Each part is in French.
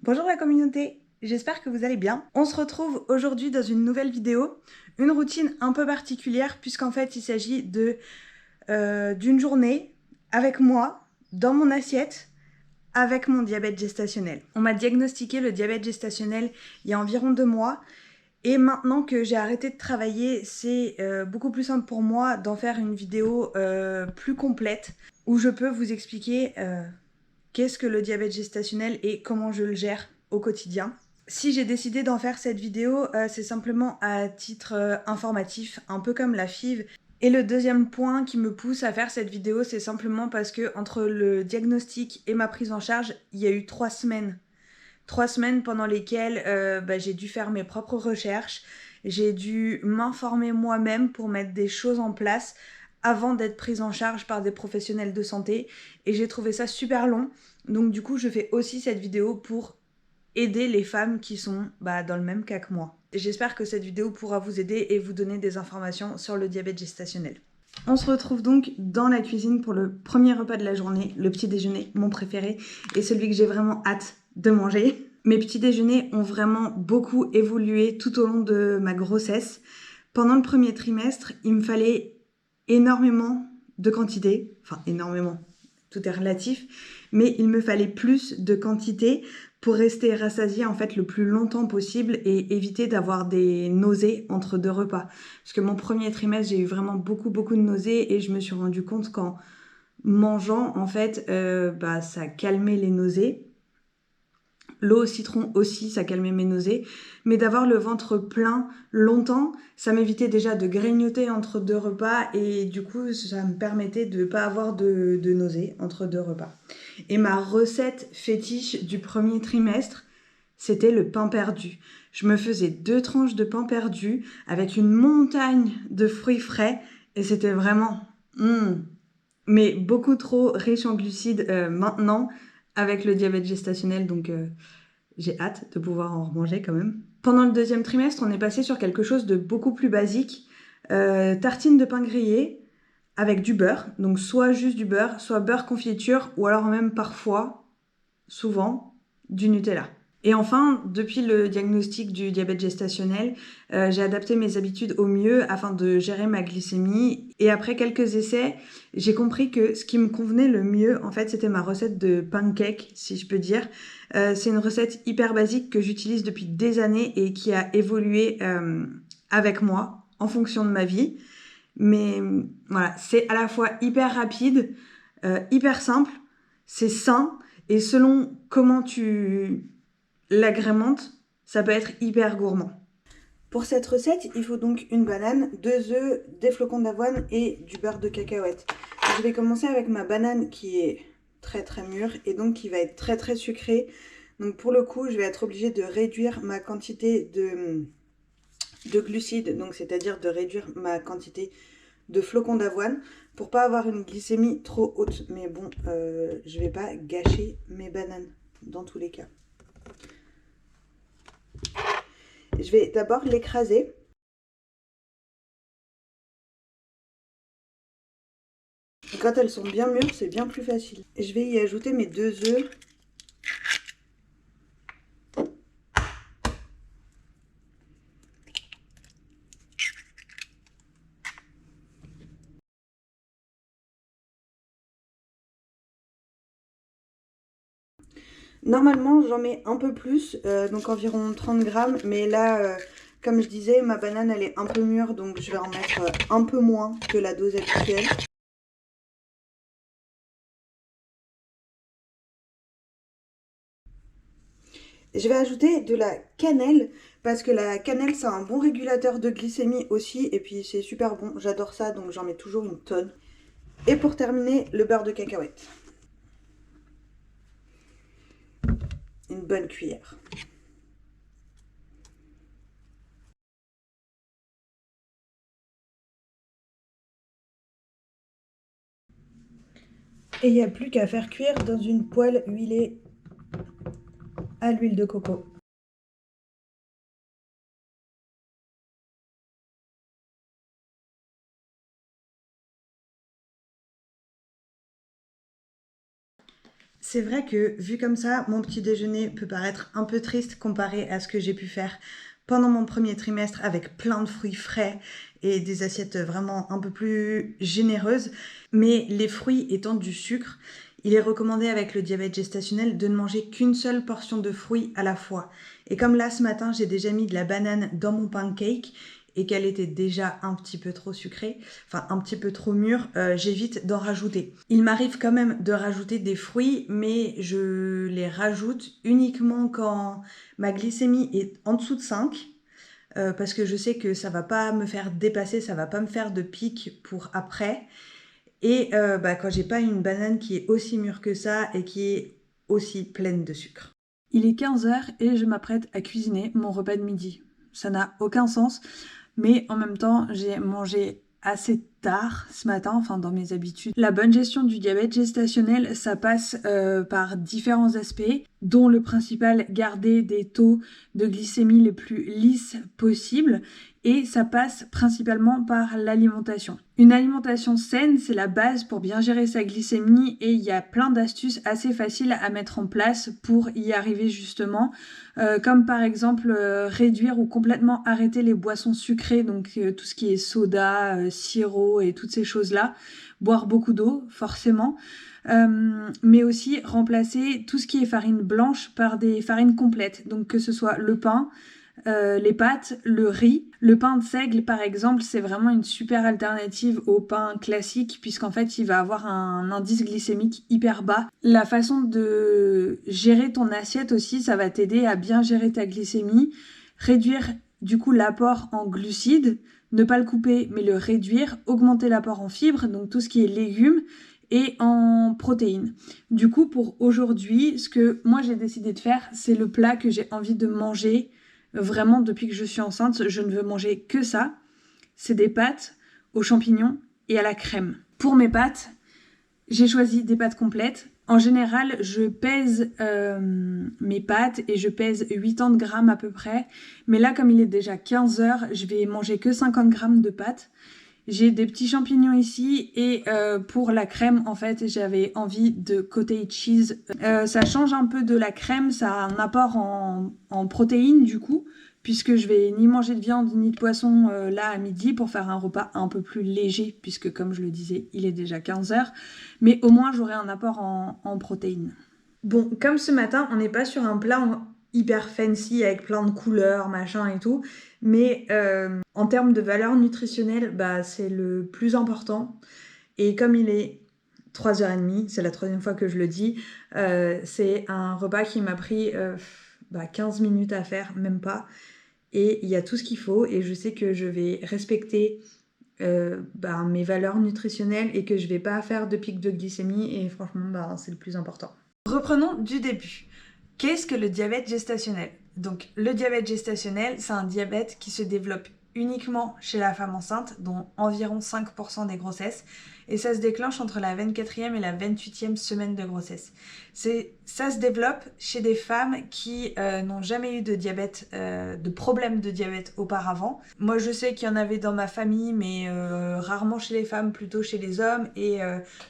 Bonjour la communauté, j'espère que vous allez bien. On se retrouve aujourd'hui dans une nouvelle vidéo, une routine un peu particulière puisqu'en fait il s'agit d'une journée avec moi, dans mon assiette, avec mon diabète gestationnel. On m'a diagnostiqué le diabète gestationnel il y a environ 2 mois et maintenant que j'ai arrêté de travailler, c'est beaucoup plus simple pour moi d'en faire une vidéo plus complète où je peux vous expliquer qu'est-ce que le diabète gestationnel et comment je le gère au quotidien. Si j'ai décidé d'en faire cette vidéo, c'est simplement à titre informatif, un peu comme la FIV. Et le deuxième point qui me pousse à faire cette vidéo, c'est simplement parce que entre le diagnostic et ma prise en charge, il y a eu 3 semaines. 3 semaines pendant lesquelles j'ai dû faire mes propres recherches, j'ai dû m'informer moi-même pour mettre des choses en place avant d'être prise en charge par des professionnels de santé. Et j'ai trouvé ça super long. Donc du coup, je fais aussi cette vidéo pour aider les femmes qui sont dans le même cas que moi. J'espère que cette vidéo pourra vous aider et vous donner des informations sur le diabète gestationnel. On se retrouve donc dans la cuisine pour le premier repas de la journée, le petit déjeuner, mon préféré, et celui que j'ai vraiment hâte de manger. Mes petits déjeuners ont vraiment beaucoup évolué tout au long de ma grossesse. Pendant le premier trimestre, il me fallait énormément de quantité, enfin énormément, tout est relatif, mais il me fallait plus de quantité pour rester rassasiée en fait le plus longtemps possible et éviter d'avoir des nausées entre 2 repas. Parce que mon premier trimestre, j'ai eu vraiment beaucoup de nausées et je me suis rendu compte qu'en mangeant, en fait, ça calmait les nausées. L'eau au citron aussi, ça calmait mes nausées. Mais d'avoir le ventre plein longtemps, ça m'évitait déjà de grignoter entre 2 repas et du coup, ça me permettait de ne pas avoir de nausées entre 2 repas. Et ma recette fétiche du premier trimestre, c'était le pain perdu. Je me faisais 2 tranches de pain perdu avec une montagne de fruits frais et c'était vraiment... mais beaucoup trop riche en glucides maintenant avec le diabète gestationnel, donc j'ai hâte de pouvoir en remanger quand même. Pendant le deuxième trimestre, on est passé sur quelque chose de beaucoup plus basique. Tartine de pain grillé avec du beurre, donc soit juste du beurre, soit beurre confiture, ou alors même parfois, souvent, du Nutella. Et enfin, depuis le diagnostic du diabète gestationnel, j'ai adapté mes habitudes au mieux afin de gérer ma glycémie. Et après quelques essais, j'ai compris que ce qui me convenait le mieux, en fait, c'était ma recette de pancake, si je peux dire. C'est une recette hyper basique que j'utilise depuis des années et qui a évolué avec moi en fonction de ma vie. Mais voilà, c'est à la fois hyper rapide, hyper simple, c'est sain, et selon comment tu l'agrémentes, ça peut être hyper gourmand. Pour cette recette, il faut donc une banane, 2 œufs, des flocons d'avoine et du beurre de cacahuète. Je vais commencer avec ma banane qui est très mûre et donc qui va être très sucrée. Donc pour le coup, je vais être obligée de réduire ma quantité de glucides, donc c'est-à-dire de réduire ma quantité de flocons d'avoine pour pas avoir une glycémie trop haute. Mais bon, je vais pas gâcher mes bananes dans tous les cas. Je vais d'abord l'écraser. Quand elles sont bien mûres, c'est bien plus facile. Je vais y ajouter mes 2 œufs. Normalement, j'en mets un peu plus, donc environ 30 grammes. Mais là, comme je disais, ma banane, elle est un peu mûre, donc je vais en mettre un peu moins que la dose habituelle. Je vais ajouter de la cannelle, parce que la cannelle, c'est un bon régulateur de glycémie aussi. Et puis, c'est super bon, j'adore ça, donc j'en mets toujours une tonne. Et pour terminer, le beurre de cacahuète. Une bonne cuillère. Et il n'y a plus qu'à faire cuire dans une poêle huilée à l'huile de coco. C'est vrai que vu comme ça, mon petit déjeuner peut paraître un peu triste comparé à ce que j'ai pu faire pendant mon premier trimestre avec plein de fruits frais et des assiettes vraiment un peu plus généreuses. Mais les fruits étant du sucre, il est recommandé avec le diabète gestationnel de ne manger qu'une seule portion de fruits à la fois. Et comme là ce matin j'ai déjà mis de la banane dans mon pancake et qu'elle était déjà un petit peu trop sucrée, enfin un petit peu trop mûre, j'évite d'en rajouter. Il m'arrive quand même de rajouter des fruits, mais je les rajoute uniquement quand ma glycémie est en dessous de 5, parce que je sais que ça va pas me faire dépasser, ça va pas me faire de pic pour après. Et quand j'ai pas une banane qui est aussi mûre que ça et qui est aussi pleine de sucre. Il est 15h et je m'apprête à cuisiner mon repas de midi. Ça n'a aucun sens, mais en même temps, j'ai mangé assez tard ce matin, enfin dans mes habitudes. La bonne gestion du diabète gestationnel, ça passe par différents aspects, dont le principal, garder des taux de glycémie les plus lisses possibles, et ça passe principalement par l'alimentation. Une alimentation saine, c'est la base pour bien gérer sa glycémie, et il y a plein d'astuces assez faciles à mettre en place pour y arriver justement, comme par exemple réduire ou complètement arrêter les boissons sucrées, donc tout ce qui est soda, sirop et toutes ces choses-là, boire beaucoup d'eau forcément, mais aussi remplacer tout ce qui est farine blanche par des farines complètes, donc que ce soit le pain, les pâtes, le riz. Le pain de seigle, par exemple, c'est vraiment une super alternative au pain classique, puisqu'en fait, il va avoir un indice glycémique hyper bas. La façon de gérer ton assiette aussi, ça va t'aider à bien gérer ta glycémie, réduire du coup l'apport en glucides, ne pas le couper, mais le réduire, augmenter l'apport en fibres, donc tout ce qui est légumes, et en protéines. Du coup, pour aujourd'hui, ce que moi j'ai décidé de faire, c'est le plat que j'ai envie de manger. Vraiment, depuis que je suis enceinte, je ne veux manger que ça. C'est des pâtes aux champignons et à la crème. Pour mes pâtes, j'ai choisi des pâtes complètes. En général, je pèse mes pâtes et je pèse 80 grammes à peu près. Mais là, comme il est déjà 15h, je vais manger que 50 grammes de pâtes. J'ai des petits champignons ici et pour la crème, en fait, j'avais envie de cottage cheese. Ça change un peu de la crème, ça a un apport en protéines du coup, puisque je vais ni manger de viande ni de poisson là à midi pour faire un repas un peu plus léger, puisque comme je le disais, il est déjà 15h, mais au moins j'aurai un apport en protéines. Bon, comme ce matin, on n'est pas sur un plat hyper fancy avec plein de couleurs, machin et tout, mais en termes de valeur nutritionnelle, bah, c'est le plus important. Et comme il est 3h30, c'est la troisième fois que je le dis, c'est un repas qui m'a pris 15 minutes à faire, même pas. Et il y a tout ce qu'il faut et je sais que je vais respecter mes valeurs nutritionnelles et que je vais pas faire de pic de glycémie et franchement, c'est le plus important. Reprenons du début. Qu'est-ce que le diabète gestationnel ? Donc, le diabète gestationnel, c'est un diabète qui se développe uniquement chez la femme enceinte, dont environ 5% des grossesses, et ça se déclenche entre la 24e et la 28e semaine de grossesse. Ça se développe chez des femmes qui n'ont jamais eu de diabète, de problème de diabète auparavant. Moi, je sais qu'il y en avait dans ma famille, mais rarement chez les femmes, plutôt chez les hommes, et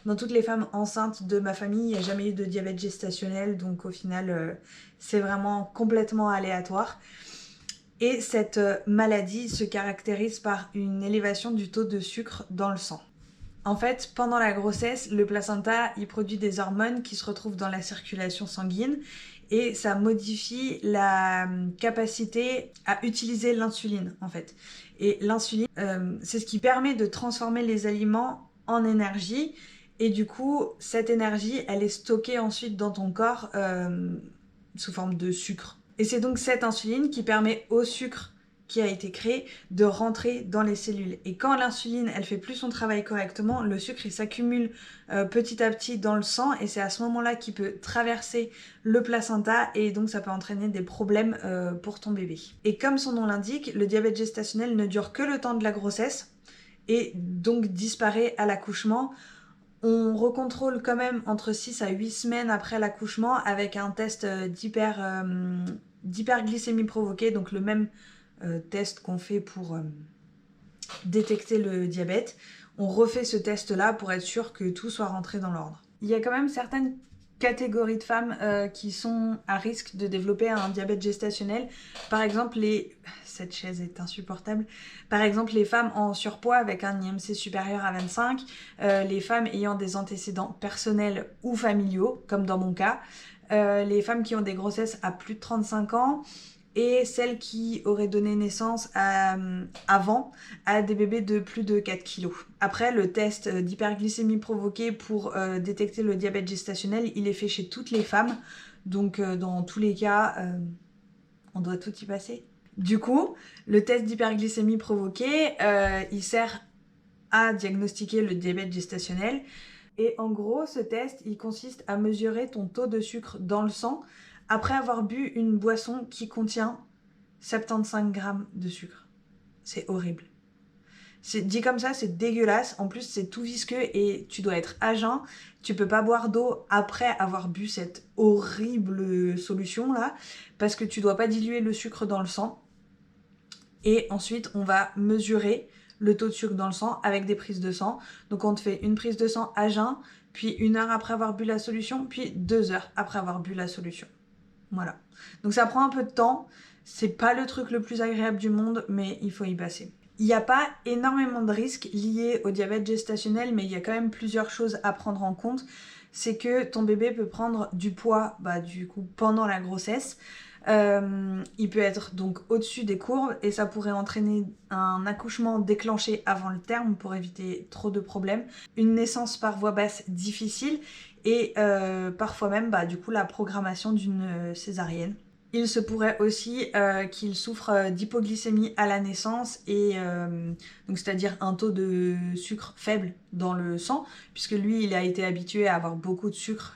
dans toutes les femmes enceintes de ma famille, il n'y a jamais eu de diabète gestationnel, donc au final, c'est vraiment complètement aléatoire. Et cette maladie se caractérise par une élévation du taux de sucre dans le sang. En fait, pendant la grossesse, le placenta, il produit des hormones qui se retrouvent dans la circulation sanguine et ça modifie la capacité à utiliser l'insuline, en fait. Et l'insuline, c'est ce qui permet de transformer les aliments en énergie et du coup, cette énergie, elle est stockée ensuite dans ton corps sous forme de sucre. Et c'est donc cette insuline qui permet au sucre qui a été créé de rentrer dans les cellules. Et quand l'insuline, elle fait plus son travail correctement, le sucre, il s'accumule petit à petit dans le sang et c'est à ce moment-là qu'il peut traverser le placenta et donc ça peut entraîner des problèmes pour ton bébé. Et comme son nom l'indique, le diabète gestationnel ne dure que le temps de la grossesse et donc disparaît à l'accouchement. On recontrôle quand même entre 6 à 8 semaines après l'accouchement avec un test d'hyperglycémie provoquée, donc le même test qu'on fait pour détecter le diabète. On refait ce test-là pour être sûr que tout soit rentré dans l'ordre. Il y a quand même certaines catégories de femmes qui sont à risque de développer un diabète gestationnel. Par exemple, cette chaise est insupportable. Par exemple, les femmes en surpoids avec un IMC supérieur à 25, les femmes ayant des antécédents personnels ou familiaux, comme dans mon cas, les femmes qui ont des grossesses à plus de 35 ans, et celles qui auraient donné naissance avant à des bébés de plus de 4 kilos. Après, le test d'hyperglycémie provoquée pour détecter le diabète gestationnel, il est fait chez toutes les femmes. Donc dans tous les cas, on doit tout y passer. Du coup, le test d'hyperglycémie provoquée, il sert à diagnostiquer le diabète gestationnel. Et en gros, ce test, il consiste à mesurer ton taux de sucre dans le sang après avoir bu une boisson qui contient 75 grammes de sucre. C'est horrible. Dit comme ça, c'est dégueulasse. En plus, c'est tout visqueux et tu dois être à jeun. Tu peux pas boire d'eau après avoir bu cette horrible solution là, parce que tu dois pas diluer le sucre dans le sang. Et ensuite, on va mesurer le taux de sucre dans le sang avec des prises de sang. Donc on te fait une prise de sang à jeun, puis 1 heure après avoir bu la solution, puis 2 heures après avoir bu la solution. Voilà. Donc ça prend un peu de temps, c'est pas le truc le plus agréable du monde, mais il faut y passer. Il n'y a pas énormément de risques liés au diabète gestationnel, mais il y a quand même plusieurs choses à prendre en compte. C'est que ton bébé peut prendre du poids du coup pendant la grossesse. Il peut être donc au-dessus des courbes et ça pourrait entraîner un accouchement déclenché avant le terme pour éviter trop de problèmes, une naissance par voie basse difficile et parfois même du coup la programmation d'une césarienne. Il se pourrait aussi qu'il souffre d'hypoglycémie à la naissance et donc c'est-à-dire un taux de sucre faible dans le sang, puisque lui il a été habitué à avoir beaucoup de sucre.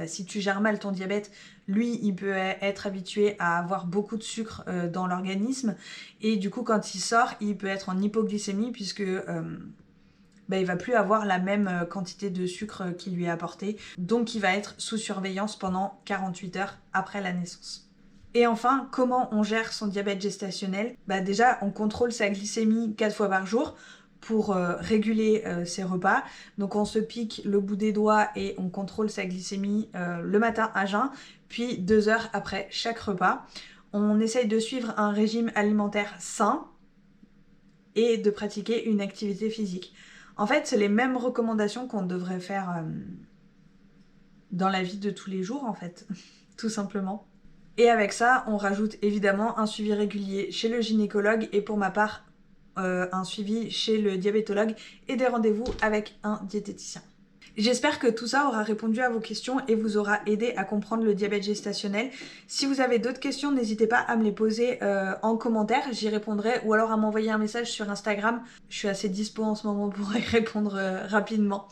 Si tu gères mal ton diabète, lui il peut être habitué à avoir beaucoup de sucre dans l'organisme et du coup quand il sort il peut être en hypoglycémie puisque il va plus avoir la même quantité de sucre qu'il lui est apporté, donc il va être sous surveillance pendant 48 heures après la naissance. Et enfin, comment on gère son diabète gestationnel ? Déjà, on contrôle sa glycémie 4 fois par jour pour réguler ses repas. Donc on se pique le bout des doigts et on contrôle sa glycémie le matin à jeun, puis 2 heures après chaque repas. On essaye de suivre un régime alimentaire sain et de pratiquer une activité physique. En fait, c'est les mêmes recommandations qu'on devrait faire dans la vie de tous les jours, en fait, tout simplement. Et avec ça, on rajoute évidemment un suivi régulier chez le gynécologue et pour ma part, un suivi chez le diabétologue et des rendez-vous avec un diététicien. J'espère que tout ça aura répondu à vos questions et vous aura aidé à comprendre le diabète gestationnel. Si vous avez d'autres questions, n'hésitez pas à me les poser en commentaire, j'y répondrai, ou alors à m'envoyer un message sur Instagram. Je suis assez dispo en ce moment pour y répondre rapidement.